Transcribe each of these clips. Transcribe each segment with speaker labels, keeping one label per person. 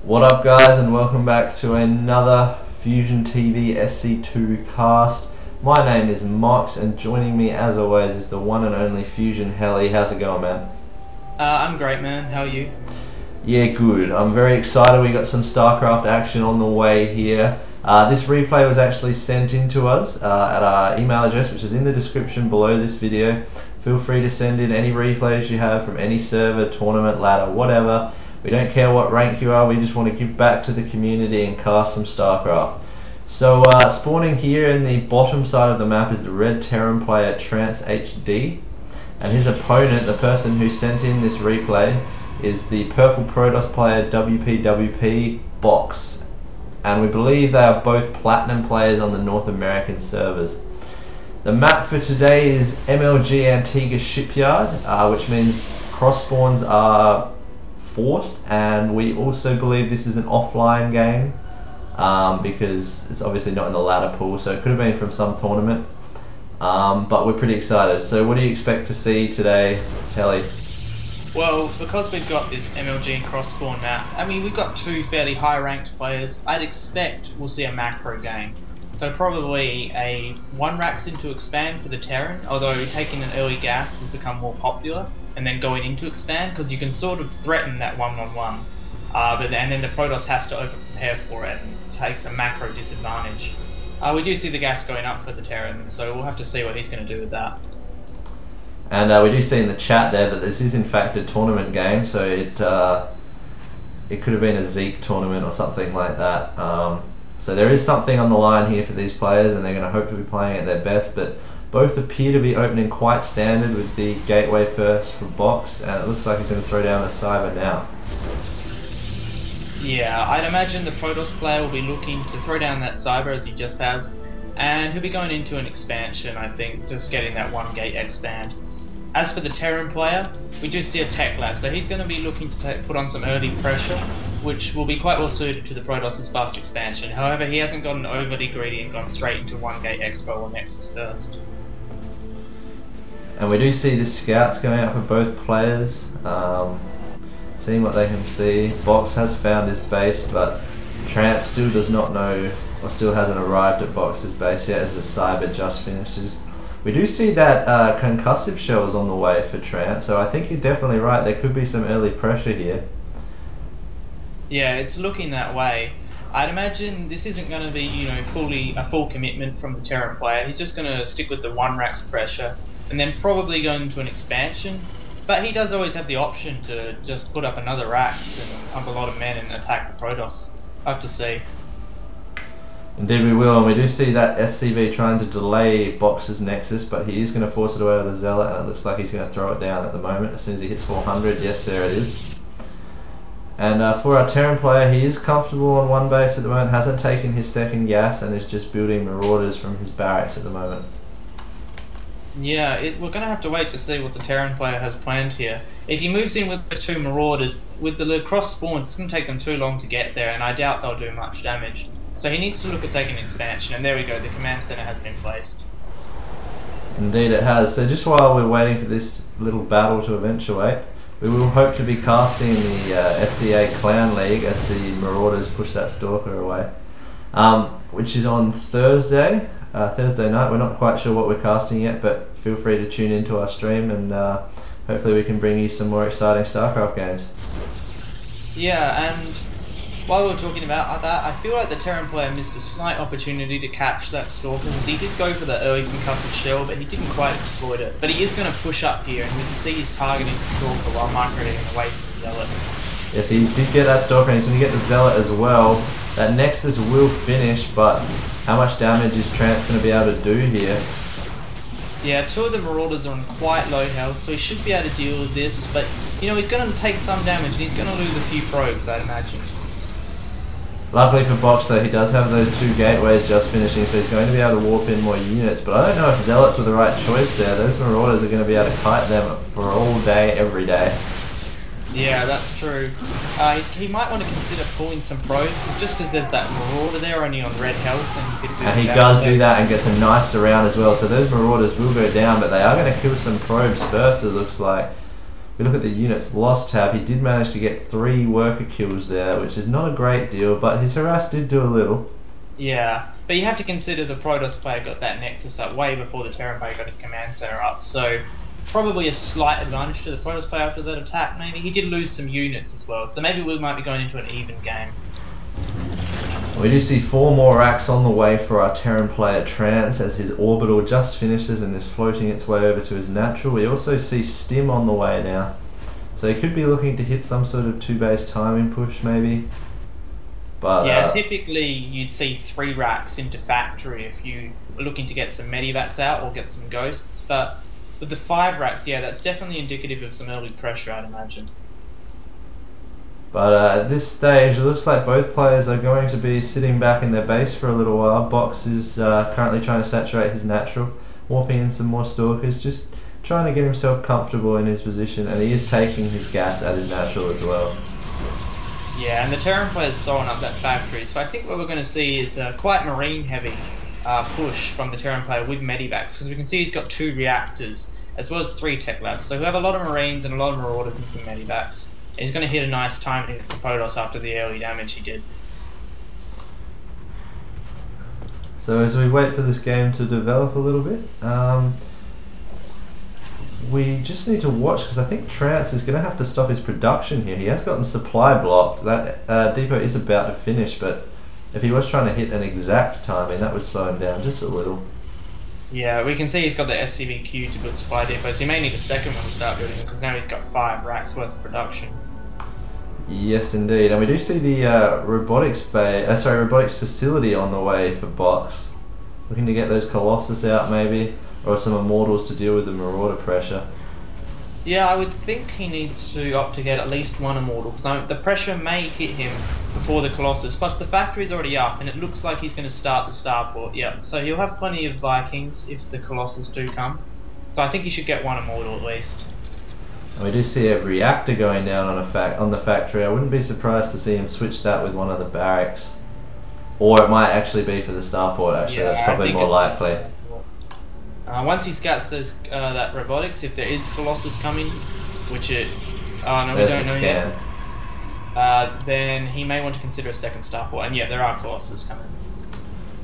Speaker 1: What up guys, and welcome back to another Fusion TV SC2 cast. My name is Mox and joining me as always is the one and only Fusion Helly. How's it going, man?
Speaker 2: I'm great, man. How are you?
Speaker 1: Yeah, good. I'm very excited. We got some StarCraft action on the way here. This replay was actually sent in to us at our email address, which is in the description below this video. Feel free to send in any replays you have from any server, tournament, ladder, whatever. We don't care what rank you are, we just want to give back to the community and cast some StarCraft. So spawning here in the bottom side of the map is the red Terran player TranceHD, and his opponent, the person who sent in this replay, is the purple Protoss player WPWPbox, and we believe they are both platinum players on the North American servers. The map for today is MLG Antiga Shipyard, which means cross spawns are forced, and we also believe this is an offline game because it's obviously not in the ladder pool, so it could have been from some tournament, but we're pretty excited. So what do you expect to see today, Helly?
Speaker 2: Well, because we've got this MLG cross spawn map, I mean we've got two fairly high ranked players, I'd expect we'll see a macro game. So probably a one racks into expand for the Terran, although taking an early gas has become more popular, and then going into expand because you can sort of threaten that one-on-one, and then the Protoss has to over prepare for it and takes a macro disadvantage. We do see the gas going up for the Terran, so we'll have to see what he's going to do with that.
Speaker 1: And we do see in the chat there that this is in fact a tournament game, so it could have been a Zeke tournament or something like that. So there is something on the line here for these players, and they're going to hope to be playing at their best, but both appear to be opening quite standard with the gateway first for Box, and it looks like he's going to throw down a cyber now.
Speaker 2: Yeah, I'd imagine the Protoss player will be looking to throw down that cyber as he just has, and he'll be going into an expansion, I think, just getting that one gate expand. As for the Terran player, we do see a tech lab, so he's going to be looking to put on some early pressure, which will be quite well suited to the Protoss' fast expansion. However, he hasn't gotten overly greedy and gone straight into one gate expo or Nexus first.
Speaker 1: And we do see the scouts going out for both players, seeing what they can see. Box has found his base, but Trance still does not know, or still hasn't arrived at Box's base yet as the cyber just finishes. We do see that concussive shells on the way for Trance, so I think you're definitely right, there could be some early pressure here.
Speaker 2: Yeah, it's looking that way. I'd imagine this isn't going to be, you know, a full commitment from the Terran player. He's just going to stick with the one racks pressure, and then probably go into an expansion. But he does always have the option to just put up another racks and pump a lot of men and attack the Protoss. I'll have to see.
Speaker 1: Indeed we will, and we do see that SCV trying to delay Box's Nexus, but he is going to force it away with a Zealot, and it looks like he's going to throw it down at the moment as soon as he hits 400. Yes, there it is. And for our Terran player, he is comfortable on one base at the moment, hasn't taken his second gas, and is just building Marauders from his barracks at the moment.
Speaker 2: Yeah, we're going to have to wait to see what the Terran player has planned here. If he moves in with the two Marauders, with the cross spawns, it's going to take them too long to get there, and I doubt they'll do much damage. So he needs to look at taking an expansion, and there we go, the command center has been placed.
Speaker 1: Indeed it has. So just while we're waiting for this little battle to eventuate, we will hope to be casting the SCA Clan League as the Marauders push that Stalker away, which is on Thursday night. We're not quite sure what we're casting yet, but feel free to tune into our stream, and hopefully we can bring you some more exciting StarCraft games.
Speaker 2: Yeah, and while we're talking about that, I feel like the Terran player missed a slight opportunity to catch that Stalker. He did go for the early concussive shell, but he didn't quite exploit it. But he is going to push up here, and we can see he's targeting the Stalker while microing away from the Zealot.
Speaker 1: Yes, he did get that Stalker, and he's going to get the Zealot as well. That Nexus will finish, but how much damage is Trance going to be able to do here?
Speaker 2: Yeah, two of the Marauders are on quite low health, so he should be able to deal with this, but you know, he's going to take some damage, and he's going to lose a few probes, I'd imagine.
Speaker 1: Luckily for Box though, he does have those two gateways just finishing, so he's going to be able to warp in more units, but I don't know if Zealots were the right choice there. Those Marauders are going to be able to kite them for all day, every day.
Speaker 2: Yeah, that's true. He might want to consider pulling some probes, just because there's that Marauder there only on red health,
Speaker 1: and he does do that and gets a nice surround as well, so those Marauders will go down, but they are going to kill some probes first, it looks like. We look at the units lost tab, he did manage to get 3 worker kills there, which is not a great deal, but his harass did do a little.
Speaker 2: Yeah, but you have to consider the Protoss player got that Nexus up way before the Terran player got his command center up, so probably a slight advantage to the Protoss player after that attack. Maybe he did lose some units as well, so maybe we might be going into an even game.
Speaker 1: We do see 4 more racks on the way for our Terran player Trance as his orbital just finishes and is floating its way over to his natural. We also see Stim on the way now, so he could be looking to hit some sort of 2-base timing push maybe. But,
Speaker 2: yeah, typically you'd see 3 racks into factory if you were looking to get some medivacs out or get some ghosts, but with the 5 racks, yeah, that's definitely indicative of some early pressure, I'd imagine.
Speaker 1: But at this stage, it looks like both players are going to be sitting back in their base for a little while. Box is currently trying to saturate his natural, warping in some more stalkers, just trying to get himself comfortable in his position, and he is taking his gas at his natural as well.
Speaker 2: Yeah, and the Terran player's throwing up that factory, so I think what we're going to see is quite marine heavy push from the Terran player with medivacs, because we can see he's got 2 reactors as well as 3 tech labs, so we have a lot of marines and a lot of marauders and some medivacs. He's going to hit a nice time against the Protoss after the early damage he did.
Speaker 1: So as we wait for this game to develop a little bit, we just need to watch, because I think Trance is going to have to stop his production here. He has gotten supply blocked. That depot is about to finish, but if he was trying to hit an exact timing, that would slow him down just a little.
Speaker 2: Yeah, we can see he's got the SCVQ to build supply depots. He may need a second one to start building them, because now he's got 5 racks worth of production.
Speaker 1: Yes, indeed, and we do see the robotics facility on the way for Box. Looking to get those Colossus out maybe, or some Immortals to deal with the Marauder pressure.
Speaker 2: Yeah, I would think he needs to opt to get at least 1 Immortal, because the pressure may hit him before the Colossus. Plus the factory's already up, and it looks like he's going to start the starport. Yeah, so he'll have plenty of Vikings if the Colossus do come. So I think he should get 1 Immortal at least.
Speaker 1: And we do see a reactor going down on the factory. I wouldn't be surprised to see him switch that with one of the barracks. Or it might actually be for the starport, actually. Yeah, that's probably more likely.
Speaker 2: Once he scouts that robotics, if there is Colossus coming, which it... Oh no, we don't know yet. Then he may want to consider a second starport. And yeah, there are Colossus coming.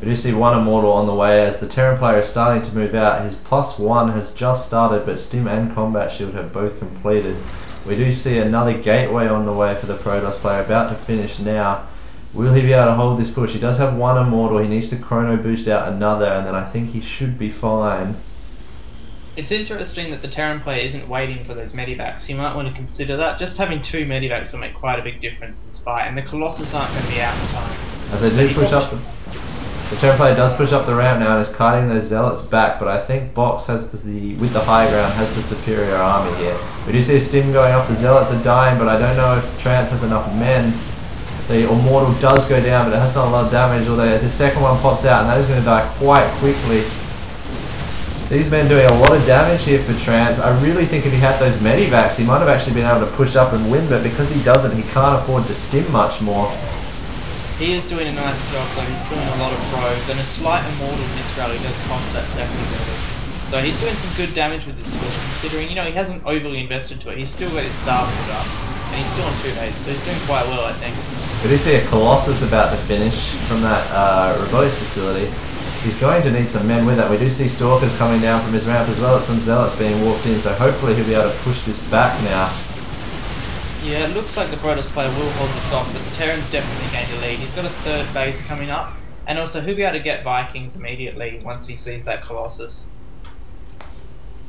Speaker 1: We do see 1 Immortal on the way as the Terran player is starting to move out. His +1 has just started, but Stim and Combat Shield have both completed. We do see another gateway on the way for the Protoss player, about to finish now. Will he be able to hold this push? He does have 1 Immortal, he needs to chrono boost out another, and then I think he should be fine.
Speaker 2: It's interesting that the Terran player isn't waiting for those medivacs. He might want to consider that. Just having 2 medivacs will make quite a big difference in this fight, and the Colossus aren't going to be out in time.
Speaker 1: As they do push up... The Terran player does push up the ramp now and is kiting those Zealots back, but I think Box has with the high ground, has the superior army here. We do see a Stim going up, the Zealots are dying, but I don't know if Trance has enough men. The Immortal does go down, but it has done a lot of damage, although the second one pops out, and that is going to die quite quickly. These men doing a lot of damage here for Trance. I really think if he had those medivacs, he might have actually been able to push up and win, but because he doesn't, he can't afford to Stim much more.
Speaker 2: He is doing a nice job though, he's doing a lot of probes, and a slight Immortal in this rally does cost that second ability. So he's doing some good damage with this push, considering, you know, he hasn't overly invested to it. He's still got his starport up, and he's still on 2 bases, so he's doing quite well, I think.
Speaker 1: We do see a Colossus about to finish from that robotics facility. He's going to need some men with that. We do see Stalkers coming down from his ramp as well as some Zealots being walked in, so hopefully he'll be able to push this back now.
Speaker 2: Yeah, it looks like the Protoss player will hold this off, but the Terran's definitely gained a lead. He's got a 3rd base coming up, and also he'll be able to get Vikings immediately once he sees that Colossus.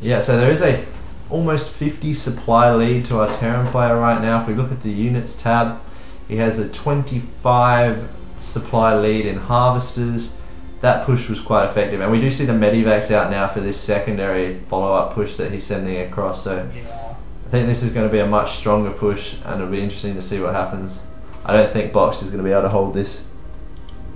Speaker 2: Yeah,
Speaker 1: so there is a almost 50 supply lead to our Terran player right now. If we look at the units tab, he has a 25 supply lead in harvesters. That push was quite effective, and we do see the medivacs out now for this secondary follow-up push that he's sending across. So. Yeah. I think this is going to be a much stronger push, and it'll be interesting to see what happens. I don't think Box is going to be able to hold this.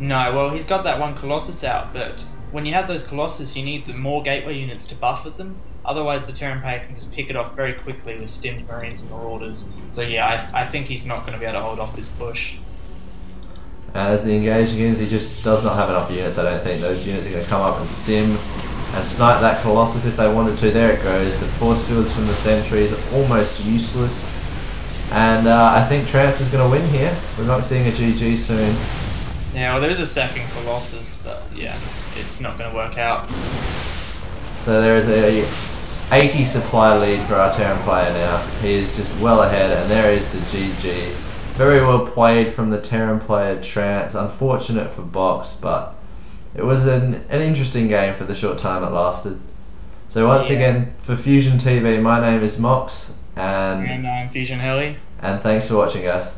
Speaker 2: No, well, he's got that 1 Colossus out, but when you have those Colossus, you need the more gateway units to buffer them. Otherwise, the Terran player can just pick it off very quickly with Stimmed Marines and Marauders. So yeah, I think he's not going to be able to hold off this push.
Speaker 1: And as the engage begins, he just does not have enough units. I don't think those units are going to come up and Stim. And and snipe that Colossus if they wanted to. There it goes. The force fields from the sentries are almost useless. And I think Trance is going to win here. We're not seeing a GG soon.
Speaker 2: Yeah, well, there is a second Colossus, but yeah, it's not going to work out.
Speaker 1: So there is a 80 supply lead for our Terran player now. He is just well ahead, and there is the GG. Very well played from the Terran player Trance. Unfortunate for Box, but it was an interesting game for the short time it lasted. So once again, for Fusion TV, my name is Mox, and
Speaker 2: I'm Fusion Heli.
Speaker 1: And thanks for watching, guys.